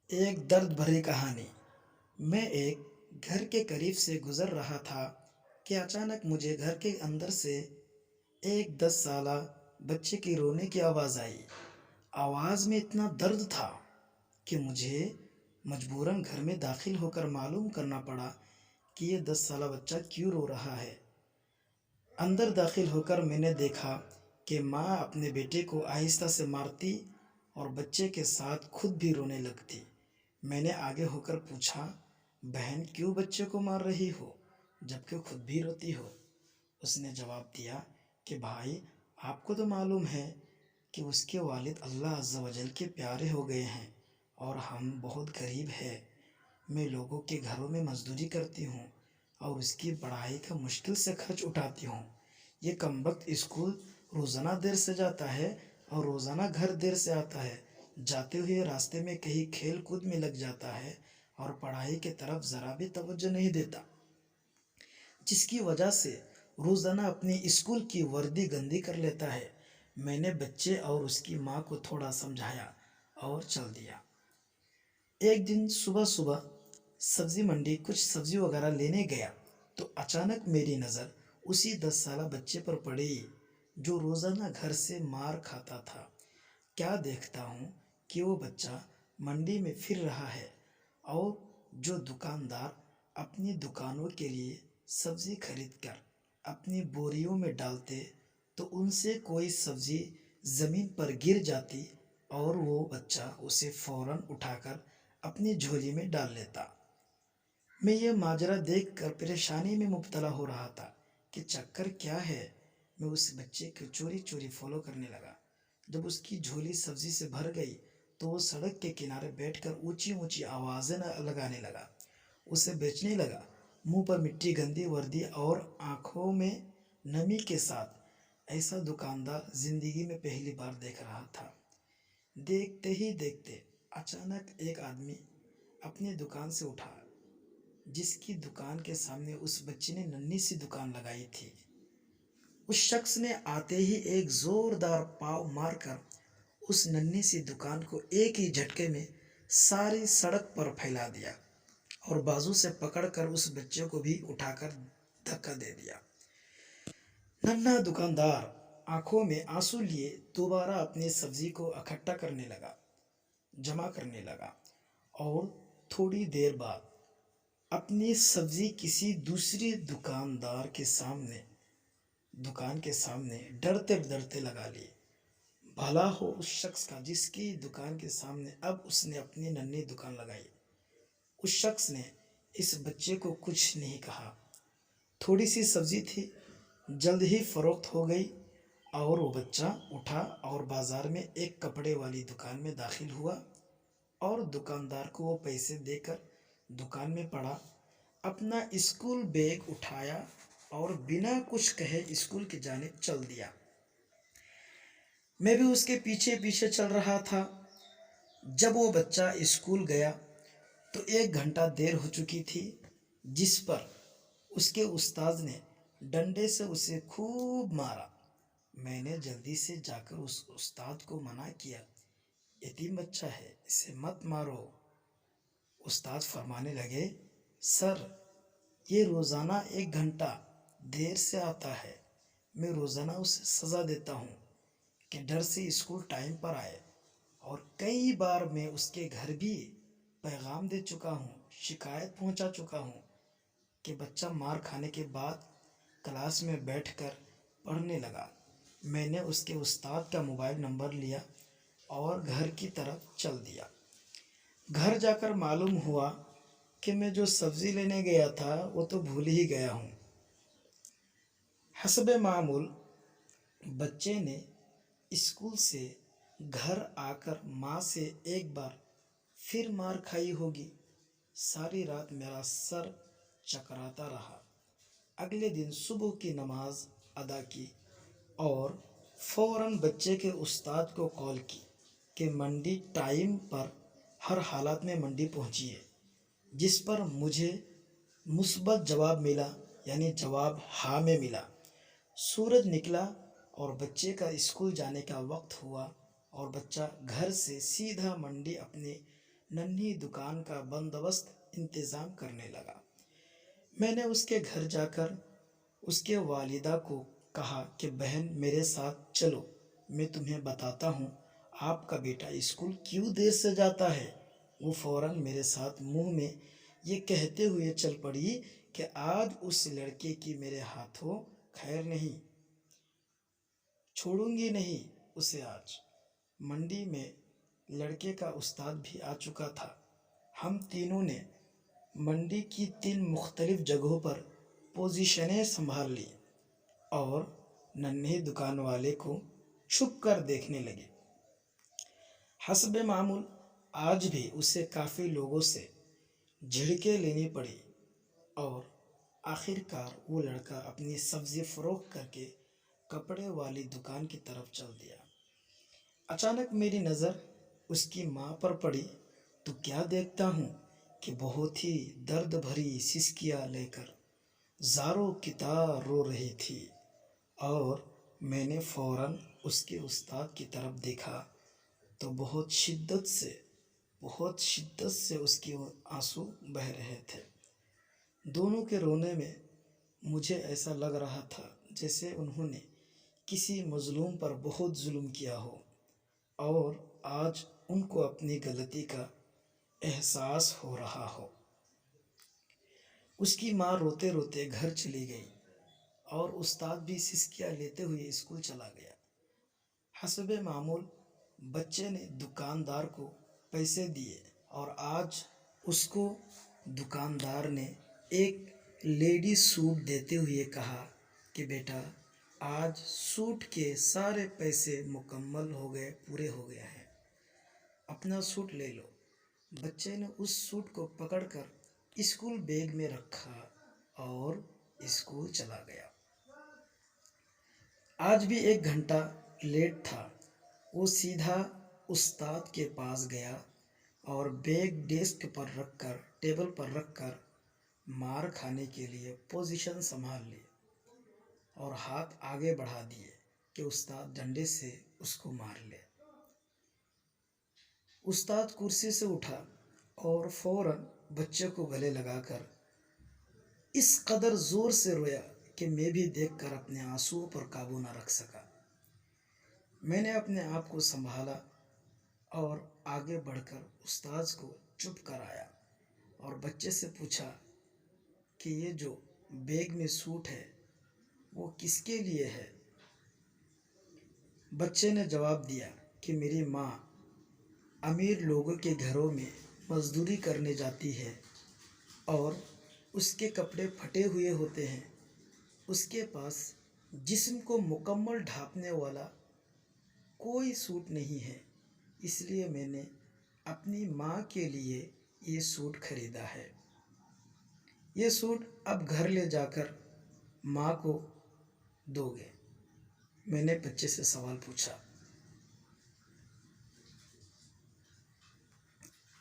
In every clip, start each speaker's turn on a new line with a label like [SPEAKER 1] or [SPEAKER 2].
[SPEAKER 1] ایک درد بھری کہانی۔ میں ایک گھر کے قریب سے گزر رہا تھا کہ اچانک مجھے گھر کے اندر سے ایک 10 سالہ بچے کی رونے کی آواز آئی۔ آواز میں اتنا درد تھا کہ مجھے مجبوراً گھر میں داخل ہو کر معلوم کرنا پڑا کہ یہ 10 سالہ بچہ کیوں رو رہا ہے۔ اندر داخل ہو کر میں نے دیکھا کہ ماں اپنے بیٹے کو آہستہ سے مارتی اور بچے کے ساتھ خود بھی رونے لگتی۔ میں نے آگے ہو کر پوچھا، بہن کیوں بچے کو مار رہی ہو جبکہ خود بھی روتی ہو؟ اس نے جواب دیا کہ بھائی، آپ کو تو معلوم ہے کہ اس کے والد اللہ عز و جل کے پیارے ہو گئے ہیں اور ہم بہت غریب ہیں۔ میں لوگوں کے گھروں میں مزدوری کرتی ہوں اور اس کی پڑھائی کا مشکل سے خرچ اٹھاتی ہوں۔ یہ کمبخت اسکول روزانہ دیر سے جاتا ہے اور روزانہ گھر دیر سے آتا ہے۔ جاتے ہوئے راستے میں کہیں کھیل کود میں لگ جاتا ہے اور پڑھائی کی طرف ذرا بھی توجہ نہیں دیتا، جس کی وجہ سے روزانہ اپنی اسکول کی وردی گندی کر لیتا ہے۔ میں نے بچے اور اس کی ماں کو تھوڑا سمجھایا اور چل دیا۔ ایک دن صبح صبح سبزی منڈی کچھ سبزی وغیرہ لینے گیا تو اچانک میری نظر اسی 10 سالہ بچے پر پڑی جو روزانہ گھر سے مار کھاتا تھا۔ کیا دیکھتا ہوں کہ وہ بچہ منڈی میں پھر رہا ہے اور جو دکاندار اپنی دکانوں کے لیے سبزی خرید کر اپنی بوریوں میں ڈالتے تو ان سے کوئی سبزی زمین پر گر جاتی اور وہ بچہ اسے فوراً اٹھا کر اپنی جھولی میں ڈال لیتا۔ میں یہ ماجرا دیکھ کر پریشانی میں مبتلا ہو رہا تھا کہ چکر کیا ہے۔ میں اس بچے کو چوری چوری فالو کرنے لگا۔ جب اس کی جھولی سبزی سے بھر گئی تو وہ سڑک کے کنارے بیٹھ کر اونچی اونچی آوازیں لگانے لگا، اسے بیچنے لگا۔ منہ پر مٹی، گندی وردی اور آنکھوں میں نمی کے ساتھ ایسا دکاندار زندگی میں پہلی بار دیکھ رہا تھا۔ دیکھتے ہی دیکھتے اچانک ایک آدمی اپنی دکان سے اٹھا، جس کی دکان کے سامنے اس بچے نے ننھی سی دکان لگائی تھی۔ اس شخص نے آتے ہی ایک زوردار پاؤ مار کر اس ننھی سی دکان کو ایک ہی جھٹکے میں ساری سڑک پر پھیلا دیا اور بازو سے پکڑ کر اس بچے کو بھی اٹھا کر دھکا دے دیا۔ ننھا دکاندار آنکھوں میں آنسو لیے دوبارہ اپنی سبزی کو اکٹھا کرنے لگا، جمع کرنے لگا اور تھوڑی دیر بعد اپنی سبزی کسی دوسری دکان کے سامنے ڈرتے ڈرتے لگا لی۔ بھلا ہو اس شخص کا جس کی دکان کے سامنے اب اس نے اپنی ننھی دکان لگائی۔ اس شخص نے اس بچے کو کچھ نہیں کہا۔ تھوڑی سی سبزی تھی، جلد ہی فروخت ہو گئی اور وہ بچہ اٹھا اور بازار میں ایک کپڑے والی دکان میں داخل ہوا اور دکاندار کو وہ پیسے دے کر دکان میں پڑا، اپنا اسکول بیگ اٹھایا اور بنا کچھ کہے اسکول کی جانب چل دیا۔ میں بھی اس کے پیچھے پیچھے چل رہا تھا۔ جب وہ بچہ اسکول گیا تو 1 گھنٹہ دیر ہو چکی تھی، جس پر اس کے استاد نے ڈنڈے سے اسے خوب مارا۔ میں نے جلدی سے جا کر اس استاد کو منع کیا، یتیم بچہ ہے، اسے مت مارو۔ استاد فرمانے لگے، سر، یہ روزانہ 1 گھنٹہ دیر سے آتا ہے، میں روزانہ اسے سزا دیتا ہوں کہ ڈر سے اسکول ٹائم پر آئے، اور کئی بار میں اس کے گھر بھی پیغام دے چکا ہوں، شکایت پہنچا چکا ہوں کہ بچہ مار کھانے کے بعد کلاس میں بیٹھ کر پڑھنے لگا۔ میں نے اس کے استاد کا موبائل نمبر لیا اور گھر کی طرف چل دیا۔ گھر جا کر معلوم ہوا کہ میں جو سبزی لینے گیا تھا وہ تو بھول ہی گیا ہوں۔ حسب معمول بچے نے اسکول سے گھر آ کر ماں سے ایک بار پھر مار کھائی ہوگی۔ ساری رات میرا سر چکراتا رہا۔ اگلے دن صبح کی نماز ادا کی اور فوراً بچے کے استاد کو کال کی کہ منڈی ٹائم پر ہر حالات میں منڈی پہنچیے، جس پر مجھے مثبت جواب ملا، یعنی جواب ہاں میں ملا۔ سورج نکلا اور بچے کا اسکول جانے کا وقت ہوا اور بچہ گھر سے سیدھا منڈی اپنے ننھی دکان کا بندوبست انتظام کرنے لگا۔ میں نے اس کے گھر جا کر اس کے والدہ کو کہا کہ بہن میرے ساتھ چلو، میں تمہیں بتاتا ہوں آپ کا بیٹا اسکول کیوں دیر سے جاتا ہے۔ وہ فوراً میرے ساتھ منہ میں یہ کہتے ہوئے چل پڑی کہ آج اس لڑکے کی میرے ہاتھوں خیر نہیں، چھوڑوں گی نہیں اسے آج۔ منڈی میں لڑکے کا استاد بھی آ چکا تھا۔ ہم تینوں نے منڈی کی 3 مختلف جگہوں پر پوزیشنیں سنبھال لی اور ننھے دکان والے کو چھپ کر دیکھنے لگے۔ حسب معمول آج بھی اسے کافی لوگوں سے جھڑکیں لینی پڑی اور آخر کار وہ لڑکا اپنی سبزی فروخت کر کے کپڑے والی دکان کی طرف چل دیا۔ اچانک میری نظر اس کی ماں پر پڑی تو کیا دیکھتا ہوں کہ بہت ہی درد بھری سسکیاں لے کر زاروں کی طرح رو رہی تھی، اور میں نے فوراً اس کے استاد کی طرف دیکھا تو بہت شدت سے اس کے آنسو بہہ رہے تھے۔ دونوں کے رونے میں مجھے ایسا لگ رہا تھا جیسے انہوں نے کسی مظلوم پر بہت ظلم کیا ہو اور آج ان کو اپنی غلطی کا احساس ہو رہا ہو۔ اس کی ماں روتے روتے گھر چلی گئی اور استاد بھی سسکیاں لیتے ہوئے اسکول چلا گیا۔ حسب معمول بچے نے دکاندار کو پیسے دیے اور آج اس کو دکاندار نے ایک لیڈی سوٹ دیتے ہوئے کہا کہ بیٹا آج سوٹ کے سارے پیسے مکمل ہو گئے، پورے ہو گئے ہیں، اپنا سوٹ لے لو۔ بچے نے اس سوٹ کو پکڑ کر اسکول بیگ میں رکھا اور اسکول چلا گیا۔ آج بھی 1 گھنٹہ لیٹ تھا۔ وہ سیدھا استاد کے پاس گیا اور بیگ ڈیسک پر رکھ کر ٹیبل پر رکھ کر مار کھانے کے لیے پوزیشن سنبھال لی اور ہاتھ آگے بڑھا دیے کہ استاد ڈنڈے سے اس کو مار لے۔ استاد کرسی سے اٹھا اور فوراً بچے کو گلے لگا کر اس قدر زور سے رویا کہ میں بھی دیکھ کر اپنے آنسوؤں پر قابو نہ رکھ سکا۔ میں نے اپنے آپ کو سنبھالا اور آگے بڑھ کر استاد کو چپ کرایا اور بچے سے پوچھا کہ یہ جو بیگ میں سوٹ ہے وہ کس کے لیے ہے؟ بچے نے جواب دیا کہ میری ماں امیر لوگوں کے گھروں میں مزدوری کرنے جاتی ہے اور اس کے کپڑے پھٹے ہوئے ہوتے ہیں، اس کے پاس جسم کو مکمل ڈھانپنے والا کوئی سوٹ نہیں ہے، اس لیے میں نے اپنی ماں کے لیے یہ سوٹ خریدا ہے۔ یہ سوٹ اب گھر لے جا کر ماں کو دو گے؟ میں نے بچے سے سوال پوچھا۔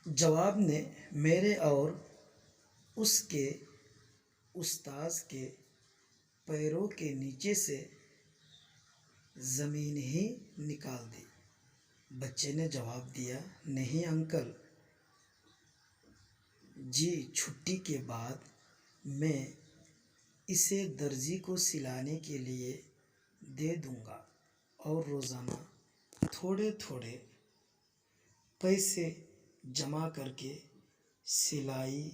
[SPEAKER 1] جواب نے میرے اور اس کے استاذ کے پیروں کے نیچے سے زمین ہی نکال دی۔ بچے نے جواب دیا، نہیں انکل جی، چھٹی کے بعد میں اسے درزی کو سلانے کے لیے دے دوں گا اور روزانہ تھوڑے تھوڑے پیسے جمع کر کے سلائی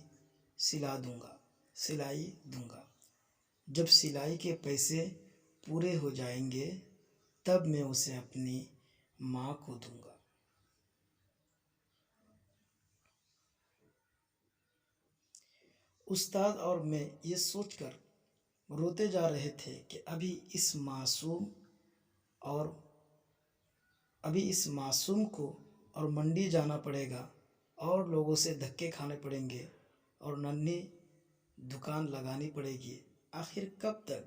[SPEAKER 1] دوں گا۔ جب سلائی کے پیسے پورے ہو جائیں گے تب میں اسے اپنی ماں کو دوں گا۔ استاد اور میں یہ سوچ کر روتے جا رہے تھے کہ ابھی اس معصوم کو اور منڈی جانا پڑے گا اور لوگوں سے دھکے کھانے پڑیں گے اور ننھی دکان لگانی پڑے گی۔ آخر کب تک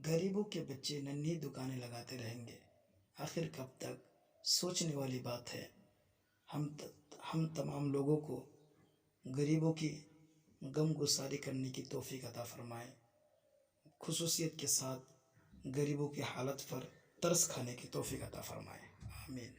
[SPEAKER 1] غریبوں کے بچے ننھی دکانیں لگاتے رہیں گے؟ آخر کب تک؟ سوچنے والی بات ہے۔ ہم تمام لوگوں کو غریبوں کی غم گساری کرنے کی توفیق عطا فرمائے، خصوصیت کے ساتھ غریبوں کی حالت پر ترس کھانے کی توفیق عطا فرمائے، آمین۔